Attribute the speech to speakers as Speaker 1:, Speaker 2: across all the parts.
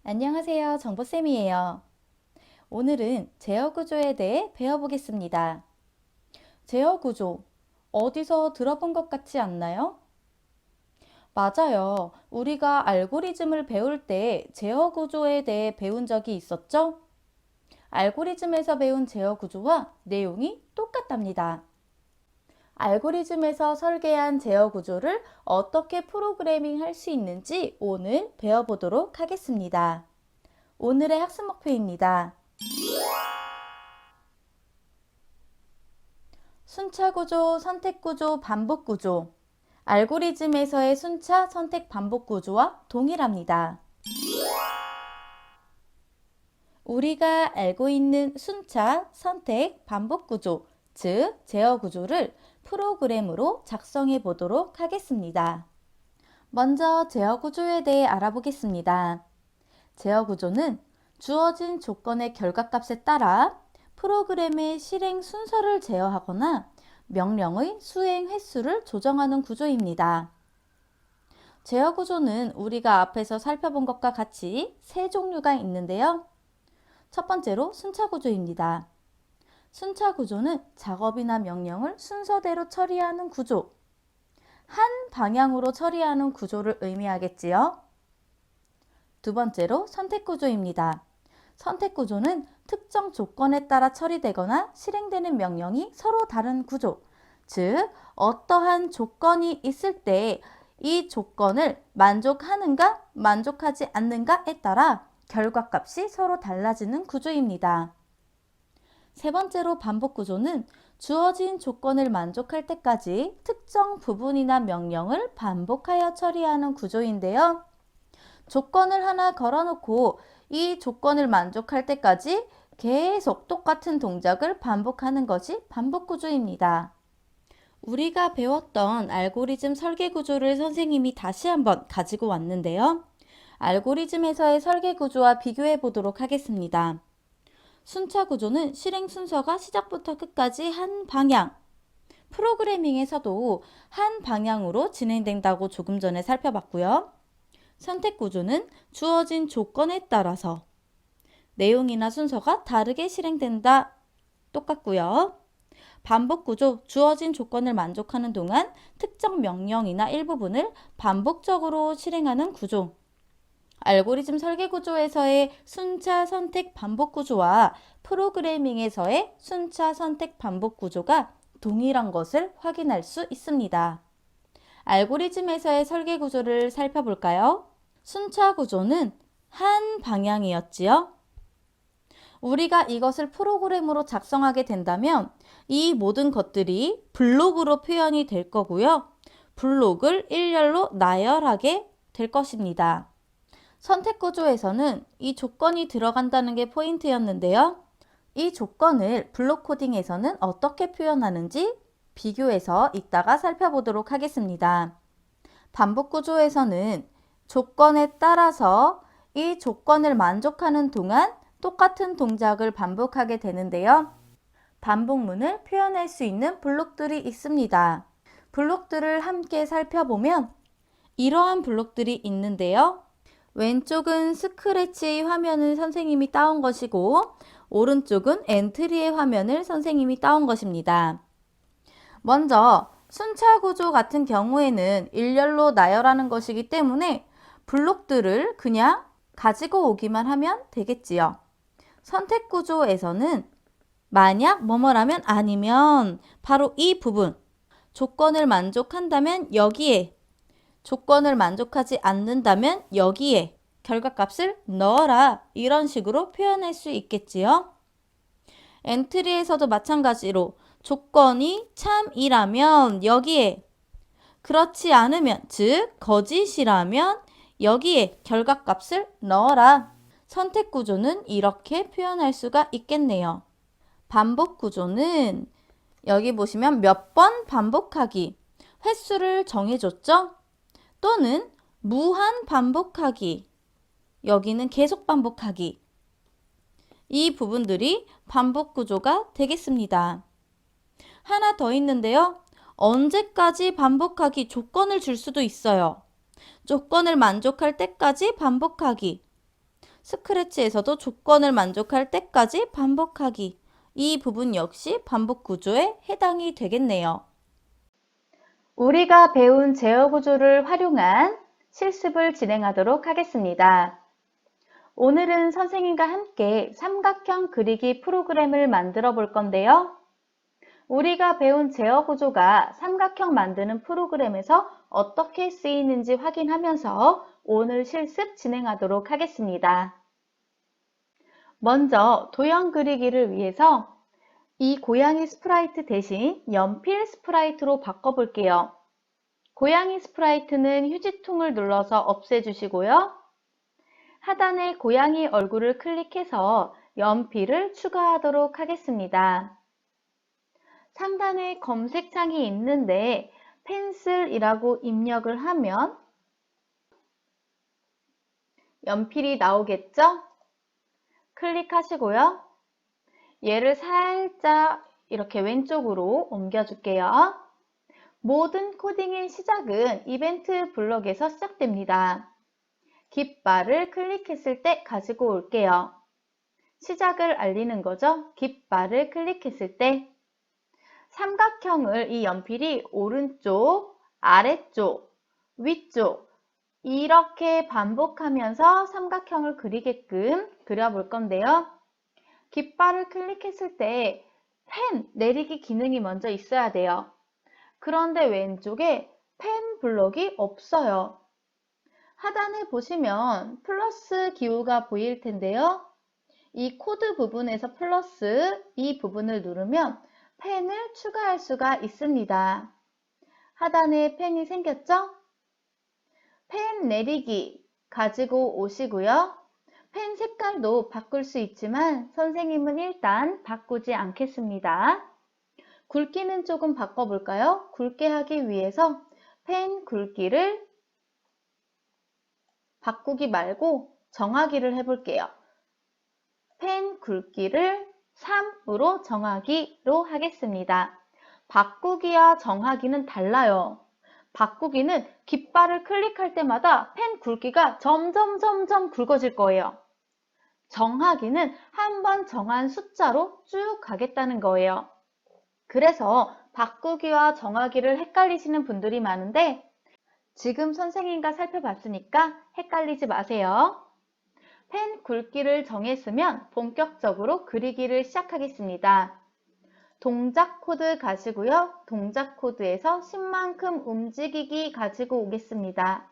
Speaker 1: 안녕하세요. 정보쌤이에요. 오늘은 제어 구조에 대해 배워보겠습니다. 제어 구조, 어디서 들어본 것 같지 않나요? 맞아요. 우리가 알고리즘을 배울 때 제어 구조에 대해 배운 적이 있었죠? 알고리즘에서 배운 제어 구조와 내용이 똑같답니다. 알고리즘에서 설계한 제어 구조를 어떻게 프로그래밍 할 수 있는지 오늘 배워보도록 하겠습니다. 오늘의 학습 목표입니다. 순차 구조, 선택 구조, 반복 구조. 알고리즘에서의 순차, 선택, 반복 구조와 동일합니다. 우리가 알고 있는 순차, 선택, 반복 구조, 즉 제어 구조를 프로그램으로 작성해 보도록 하겠습니다. 먼저 제어 구조에 대해 알아보겠습니다. 제어 구조는 주어진 조건의 결과값에 따라 프로그램의 실행 순서를 제어하거나 명령의 수행 횟수를 조정하는 구조입니다. 제어 구조는 우리가 앞에서 살펴본 것과 같이 세 종류가 있는데요. 첫 번째로 순차 구조입니다. 순차 구조는 작업이나 명령을 순서대로 처리하는 구조, 한 방향으로 처리하는 구조를 의미하겠지요. 두 번째로 선택 구조입니다. 선택 구조는 특정 조건에 따라 처리되거나 실행되는 명령이 서로 다른 구조, 즉 어떠한 조건이 있을 때 이 조건을 만족하는가 만족하지 않는가에 따라 결과값이 서로 달라지는 구조입니다. 세 번째로 반복 구조는 주어진 조건을 만족할 때까지 특정 부분이나 명령을 반복하여 처리하는 구조인데요. 조건을 하나 걸어놓고 이 조건을 만족할 때까지 계속 똑같은 동작을 반복하는 것이 반복 구조입니다. 우리가 배웠던 알고리즘 설계 구조를 선생님이 다시 한번 가지고 왔는데요. 알고리즘에서의 설계 구조와 비교해 보도록 하겠습니다. 순차 구조는 실행 순서가 시작부터 끝까지 한 방향, 프로그래밍에서도 한 방향으로 진행된다고 조금 전에 살펴봤고요. 선택 구조는 주어진 조건에 따라서 내용이나 순서가 다르게 실행된다. 똑같고요. 반복 구조, 주어진 조건을 만족하는 동안 특정 명령이나 일부분을 반복적으로 실행하는 구조. 알고리즘 설계 구조에서의 순차 선택 반복 구조와 프로그래밍에서의 순차 선택 반복 구조가 동일한 것을 확인할 수 있습니다. 알고리즘에서의 설계 구조를 살펴볼까요? 순차 구조는 한 방향이었지요. 우리가 이것을 프로그램으로 작성하게 된다면 이 모든 것들이 블록으로 표현이 될 거고요. 블록을 일렬로 나열하게 될 것입니다. 선택 구조에서는 이 조건이 들어간다는 게 포인트였는데요. 이 조건을 블록 코딩에서는 어떻게 표현하는지 비교해서 이따가 살펴보도록 하겠습니다. 반복 구조에서는 조건에 따라서 이 조건을 만족하는 동안 똑같은 동작을 반복하게 되는데요. 반복문을 표현할 수 있는 블록들이 있습니다. 블록들을 함께 살펴보면 이러한 블록들이 있는데요. 왼쪽은 스크래치의 화면을 선생님이 따온 것이고 오른쪽은 엔트리의 화면을 선생님이 따온 것입니다. 먼저 순차 구조 같은 경우에는 일렬로 나열하는 것이기 때문에 블록들을 그냥 가지고 오기만 하면 되겠지요. 선택 구조에서는 만약 뭐뭐라면 아니면 바로 이 부분 조건을 만족한다면 여기에 조건을 만족하지 않는다면 여기에 결과값을 넣어라 이런 식으로 표현할 수 있겠지요. 엔트리에서도 마찬가지로 조건이 참이라면 여기에 그렇지 않으면 즉 거짓이라면 여기에 결과값을 넣어라. 선택 구조는 이렇게 표현할 수가 있겠네요. 반복 구조는 여기 보시면 몇 번 반복하기 횟수를 정해줬죠? 또는 무한 반복하기 여기는 계속 반복하기 이 부분들이 반복 구조가 되겠습니다. 하나 더 있는데요. 언제까지 반복하기 조건을 줄 수도 있어요. 조건을 만족할 때까지 반복하기 스크래치에서도 조건을 만족할 때까지 반복하기. 이 부분 역시 반복 구조에 해당이 되겠네요. 우리가 배운 제어 구조를 활용한 실습을 진행하도록 하겠습니다. 오늘은 선생님과 함께 삼각형 그리기 프로그램을 만들어 볼 건데요. 우리가 배운 제어 구조가 삼각형 만드는 프로그램에서 어떻게 쓰이는지 확인하면서 오늘 실습 진행하도록 하겠습니다. 먼저 도형 그리기를 위해서 이 고양이 스프라이트 대신 연필 스프라이트로 바꿔볼게요. 고양이 스프라이트는 휴지통을 눌러서 없애주시고요. 하단에 고양이 얼굴을 클릭해서 연필을 추가하도록 하겠습니다. 상단에 검색창이 있는데 펜슬이라고 입력을 하면 연필이 나오겠죠? 클릭하시고요. 얘를 살짝 이렇게 왼쪽으로 옮겨줄게요. 모든 코딩의 시작은 이벤트 블럭에서 시작됩니다. 깃발을 클릭했을 때 가지고 올게요. 시작을 알리는 거죠. 깃발을 클릭했을 때 삼각형을 이 연필이 오른쪽, 아래쪽, 위쪽 이렇게 반복하면서 삼각형을 그리게끔 그려볼 건데요. 깃발을 클릭했을 때 펜 내리기 기능이 먼저 있어야 돼요. 그런데 왼쪽에 펜 블럭이 없어요. 하단에 보시면 플러스 기호가 보일 텐데요. 이 코드 부분에서 플러스 이 부분을 누르면 펜을 추가할 수가 있습니다. 하단에 펜이 생겼죠? 펜 내리기 가지고 오시고요. 펜 색깔도 바꿀 수 있지만 선생님은 일단 바꾸지 않겠습니다. 굵기는 조금 바꿔볼까요? 굵게 하기 위해서 펜 굵기를 바꾸기 말고 정하기를 해볼게요. 펜 굵기를 3으로 정하기로 하겠습니다. 바꾸기와 정하기는 달라요. 바꾸기는 깃발을 클릭할 때마다 펜 굵기가 점점 굵어질 거예요. 정하기는 한번 정한 숫자로 쭉 가겠다는 거예요. 그래서 바꾸기와 정하기를 헷갈리시는 분들이 많은데 지금 선생님과 살펴봤으니까 헷갈리지 마세요. 펜 굵기를 정했으면 본격적으로 그리기를 시작하겠습니다. 동작 코드 가시고요. 동작 코드에서 10만큼 움직이기 가지고 오겠습니다.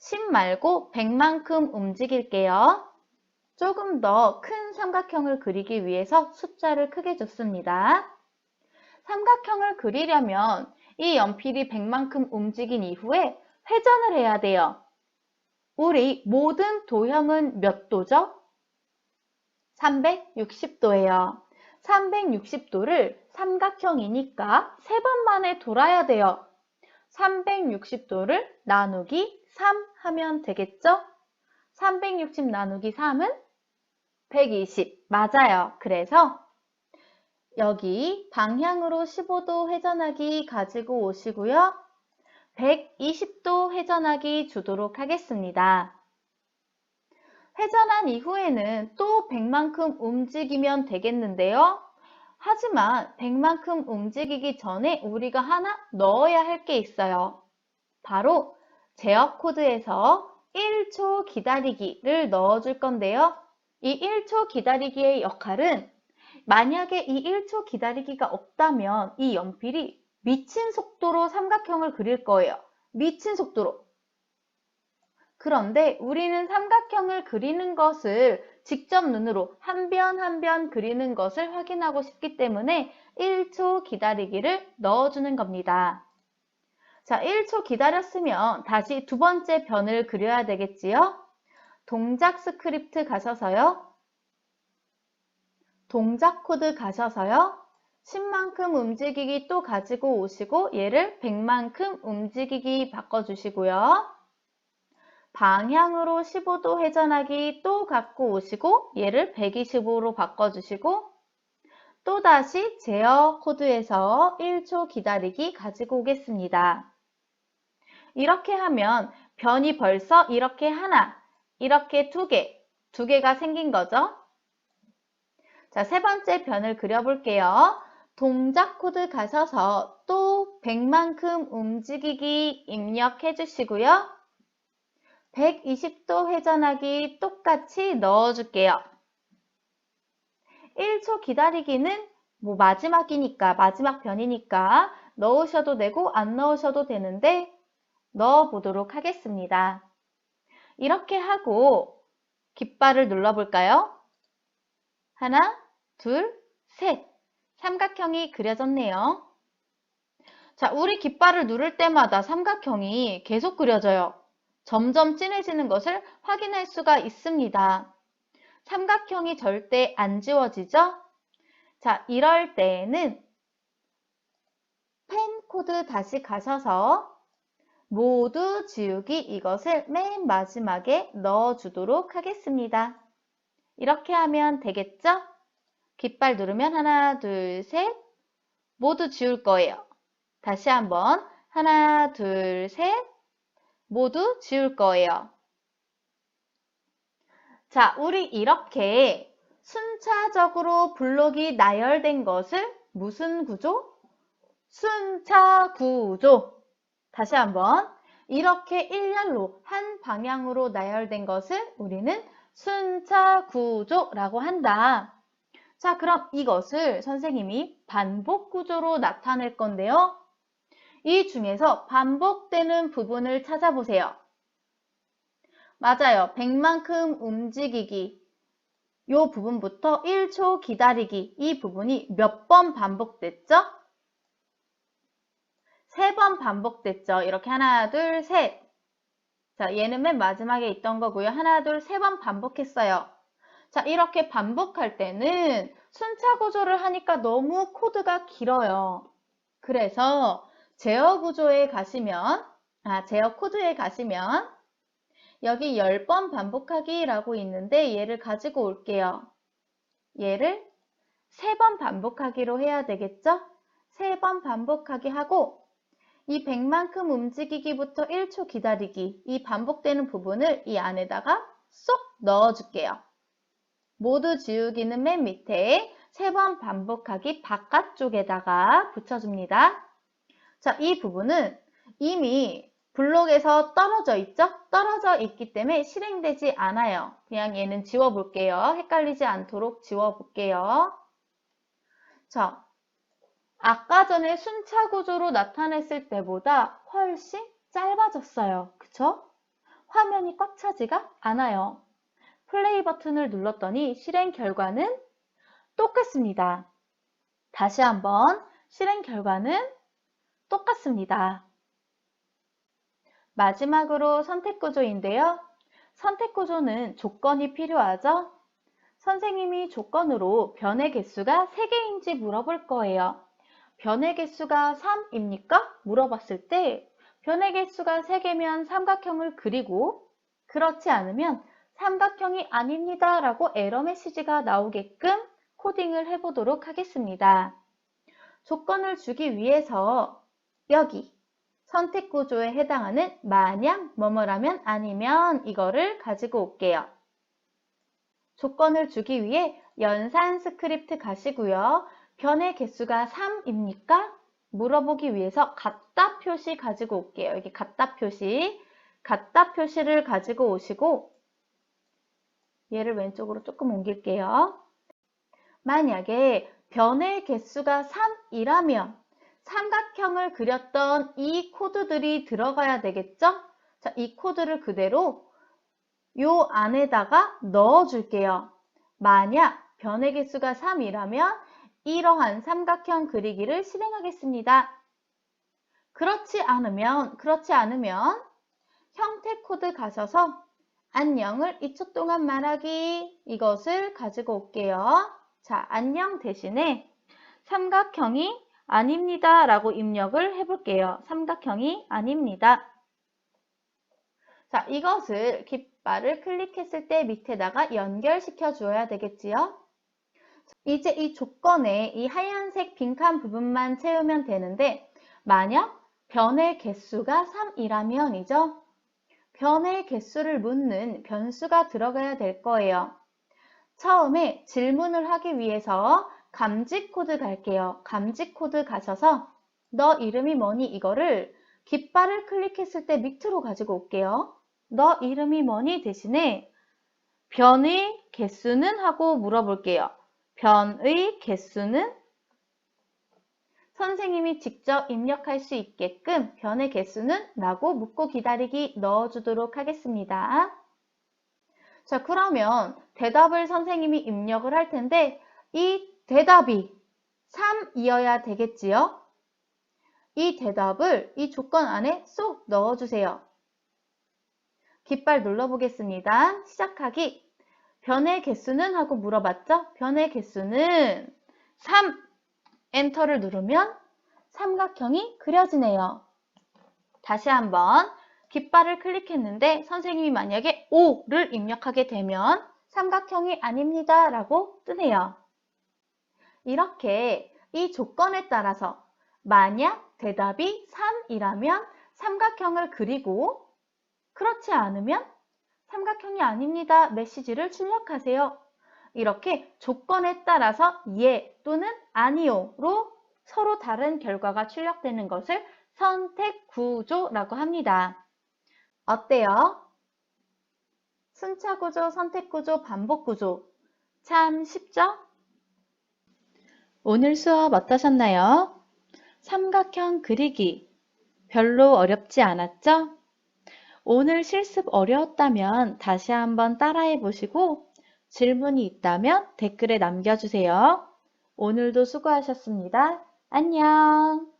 Speaker 1: 10 말고 100만큼 움직일게요. 조금 더 큰 삼각형을 그리기 위해서 숫자를 크게 줬습니다. 삼각형을 그리려면 이 연필이 100만큼 움직인 이후에 회전을 해야 돼요. 우리 모든 도형은 몇 도죠? 360도예요. 360도를 삼각형이니까 3번 만에 돌아야 돼요. 360도를 나누기 3 하면 되겠죠? 360 나누기 3은 120. 맞아요. 그래서 여기 방향으로 15도 회전하기 가지고 오시고요. 120도 회전하기 주도록 하겠습니다. 회전한 이후에는 또 100만큼 움직이면 되겠는데요. 하지만 100만큼 움직이기 전에 우리가 하나 넣어야 할 게 있어요. 바로 제어 코드에서 1초 기다리기를 넣어줄 건데요. 이 1초 기다리기의 역할은 만약에 이 1초 기다리기가 없다면 이 연필이 미친 속도로 삼각형을 그릴 거예요. 미친 속도로. 그런데 우리는 삼각형을 그리는 것을 직접 눈으로 한 변 한 변 그리는 것을 확인하고 싶기 때문에 1초 기다리기를 넣어주는 겁니다. 자, 1초 기다렸으면 다시 두 번째 변을 그려야 되겠지요? 동작 스크립트 가셔서요. 동작 코드 가셔서요. 10만큼 움직이기 또 가지고 오시고 얘를 100만큼 움직이기 바꿔주시고요. 방향으로 15도 회전하기 또 갖고 오시고 얘를 120으로 바꿔주시고 또다시 제어 코드에서 1초 기다리기 가지고 오겠습니다. 이렇게 하면 변이 벌써 이렇게 하나, 이렇게 두 개, 두 개가 생긴 거죠. 자, 세 번째 변을 그려볼게요. 동작 코드 가셔서 또 100만큼 움직이기 입력해 주시고요. 120도 회전하기 똑같이 넣어줄게요. 1초 기다리기는 뭐 마지막 변이니까 넣으셔도 되고 안 넣으셔도 되는데 넣어보도록 하겠습니다. 이렇게 하고 깃발을 눌러볼까요? 하나, 둘, 셋. 삼각형이 그려졌네요. 자, 우리 깃발을 누를 때마다 삼각형이 계속 그려져요. 점점 진해지는 것을 확인할 수가 있습니다. 삼각형이 절대 안 지워지죠? 자, 이럴 때에는 펜 코드 다시 가셔서 모두 지우기 이것을 맨 마지막에 넣어주도록 하겠습니다. 이렇게 하면 되겠죠? 깃발 누르면 하나, 둘, 셋 모두 지울 거예요. 다시 한번 하나, 둘, 셋 모두 지울 거예요. 자, 우리 이렇게 순차적으로 블록이 나열된 것을 무슨 구조? 순차 구조. 다시 한번 이렇게 일렬로 한 방향으로 나열된 것을 우리는 순차 구조라고 한다. 자, 그럼 이것을 선생님이 반복 구조로 나타낼 건데요. 이 중에서 반복되는 부분을 찾아보세요. 맞아요. 100만큼 움직이기. 이 부분부터 1초 기다리기. 이 부분이 몇 번 반복됐죠? 3번 반복됐죠. 이렇게 하나, 둘, 셋. 자, 얘는 맨 마지막에 있던 거고요. 하나, 둘, 3번 반복했어요. 자, 이렇게 반복할 때는 순차 구조를 하니까 너무 코드가 길어요. 그래서 제어 구조에 가시면, 제어 코드에 가시면 여기 10번 반복하기라고 있는데 얘를 가지고 올게요. 얘를 3번 반복하기로 해야 되겠죠? 3번 반복하기 하고 이 100만큼 움직이기부터 1초 기다리기 이 반복되는 부분을 이 안에다가 쏙 넣어줄게요. 모두 지우기는 맨 밑에 3번 반복하기 바깥쪽에다가 붙여줍니다. 자, 이 부분은 이미 블록에서 떨어져 있죠? 떨어져 있기 때문에 실행되지 않아요. 그냥 얘는 지워볼게요. 헷갈리지 않도록 지워볼게요. 자, 아까 전에 순차 구조로 나타냈을 때보다 훨씬 짧아졌어요. 그쵸? 화면이 꽉 차지가 않아요. 플레이 버튼을 눌렀더니 실행 결과는 똑같습니다. 다시 한번 실행 결과는 똑같습니다. 마지막으로 선택 구조인데요. 선택 구조는 조건이 필요하죠? 선생님이 조건으로 변의 개수가 3개인지 물어볼 거예요. 변의 개수가 3입니까? 물어봤을 때 변의 개수가 3개면 삼각형을 그리고 그렇지 않으면 삼각형이 아닙니다 라고 에러 메시지가 나오게끔 코딩을 해보도록 하겠습니다. 조건을 주기 위해서 여기 선택 구조에 해당하는 만약 뭐뭐라면 아니면 이거를 가지고 올게요. 조건을 주기 위해 연산 스크립트 가시고요. 변의 개수가 3입니까? 물어보기 위해서 같다 표시 가지고 올게요. 여기 같다 표시를 가지고 오시고 얘를 왼쪽으로 조금 옮길게요. 만약에 변의 개수가 3이라면 삼각형을 그렸던 이 코드들이 들어가야 되겠죠? 자, 이 코드를 그대로 요 안에다가 넣어줄게요. 만약 변의 개수가 3이라면 이러한 삼각형 그리기를 실행하겠습니다. 그렇지 않으면 형태 코드 가셔서 안녕을 2초 동안 말하기 이것을 가지고 올게요. 자, 안녕 대신에 삼각형이 아닙니다 라고 입력을 해볼게요. 삼각형이 아닙니다. 자, 이것을 깃발을 클릭했을 때 밑에다가 연결시켜 주어야 되겠지요. 이제 이 조건에 이 하얀색 빈칸 부분만 채우면 되는데 만약 변의 개수가 3이라면이죠. 변의 개수를 묻는 변수가 들어가야 될 거예요. 처음에 질문을 하기 위해서 감지 코드 갈게요. 감지 코드 가셔서 너 이름이 뭐니? 이거를 깃발을 클릭했을 때 밑으로 가지고 올게요. 너 이름이 뭐니? 대신에 변의 개수는? 하고 물어볼게요. 변의 개수는? 선생님이 직접 입력할 수 있게끔 변의 개수는? 라고 묻고 기다리기 넣어주도록 하겠습니다. 자, 그러면 대답을 선생님이 입력을 할 텐데 이 대답이 3이어야 되겠지요? 이 대답을 이 조건 안에 쏙 넣어주세요. 깃발 눌러보겠습니다. 시작하기. 변의 개수는? 하고 물어봤죠? 변의 개수는 3. 엔터를 누르면 삼각형이 그려지네요. 다시 한번 깃발을 클릭했는데 선생님이 만약에 5를 입력하게 되면 삼각형이 아닙니다 라고 뜨네요. 이렇게 이 조건에 따라서 만약 대답이 3이라면 삼각형을 그리고 그렇지 않으면 삼각형이 아닙니다 메시지를 출력하세요. 이렇게 조건에 따라서 예 또는 아니요로 서로 다른 결과가 출력되는 것을 선택 구조라고 합니다. 어때요? 순차 구조, 선택 구조, 반복 구조. 참 쉽죠? 오늘 수업 어떠셨나요? 삼각형 그리기 별로 어렵지 않았죠? 오늘 실습 어려웠다면 다시 한번 따라해 보시고 질문이 있다면 댓글에 남겨주세요. 오늘도 수고하셨습니다. 안녕!